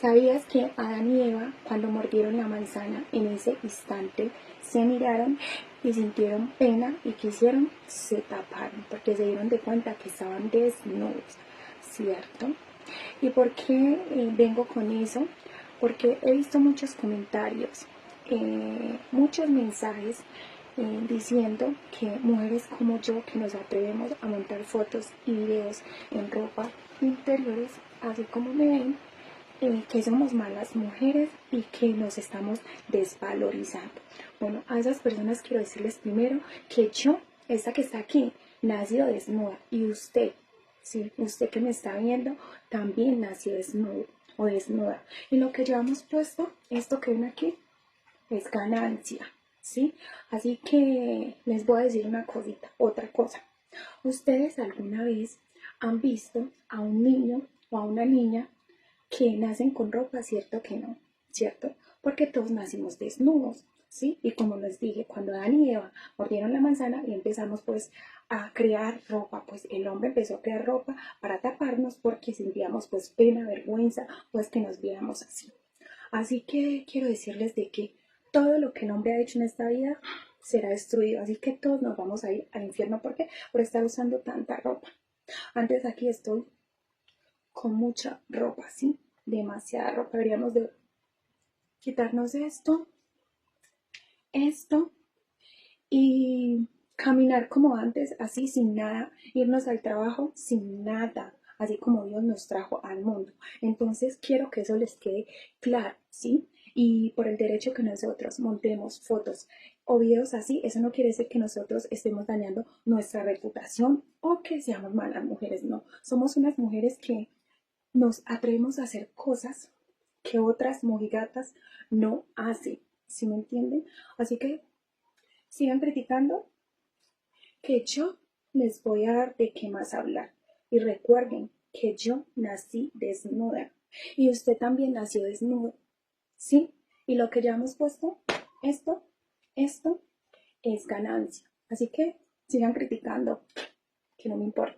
¿Sabías que Adán y Eva, cuando mordieron la manzana, en ese instante se miraron y sintieron pena y quisieron? Se taparon porque se dieron de cuenta que estaban desnudos, ¿cierto? ¿Y por qué vengo con eso? Porque he visto muchos comentarios, muchos mensajes diciendo que mujeres como yo, que nos atrevemos a montar fotos y videos en ropa interiores, así como me ven, que somos malas mujeres y que nos estamos desvalorizando. Bueno, a esas personas quiero decirles primero que yo, esta que está aquí, nació desnuda, y usted, sí, usted que me está viendo, también nació desnudo o desnuda. Y lo que llevamos puesto, esto que ven aquí, es ganancia, ¿sí? Así que les voy a decir una cosita, otra cosa. ¿Ustedes alguna vez han visto a un niño o a una niña que nacen con ropa? ¿Cierto que no? ¿Cierto? Porque todos nacimos desnudos, ¿sí? Y como les dije, cuando Adán y Eva mordieron la manzana y empezamos pues a crear ropa, pues el hombre empezó a crear ropa para taparnos porque sentíamos pues pena, vergüenza, pues que nos viéramos así. Así que quiero decirles de que todo lo que el hombre ha hecho en esta vida será destruido. Así que todos nos vamos a ir al infierno. ¿Por qué? Por estar usando tanta ropa. Antes aquí estoy con mucha ropa, ¿sí? Demasiada ropa. Deberíamos de quitarnos esto y caminar como antes, así sin nada, irnos al trabajo sin nada, así como Dios nos trajo al mundo. Entonces quiero que eso les quede claro, ¿sí? Y por el derecho que nosotros montemos fotos o videos así, eso no quiere decir que nosotros estemos dañando nuestra reputación o que seamos malas mujeres, no. Somos unas mujeres que nos atrevemos a hacer cosas que otras mojigatas no hacen, ¿sí me entienden? Así que sigan criticando, que yo les voy a dar de qué más hablar. Y recuerden que yo nací desnuda y usted también nació desnudo, ¿sí? Y lo que ya hemos puesto, esto es ganancia. Así que sigan criticando, que no me importa.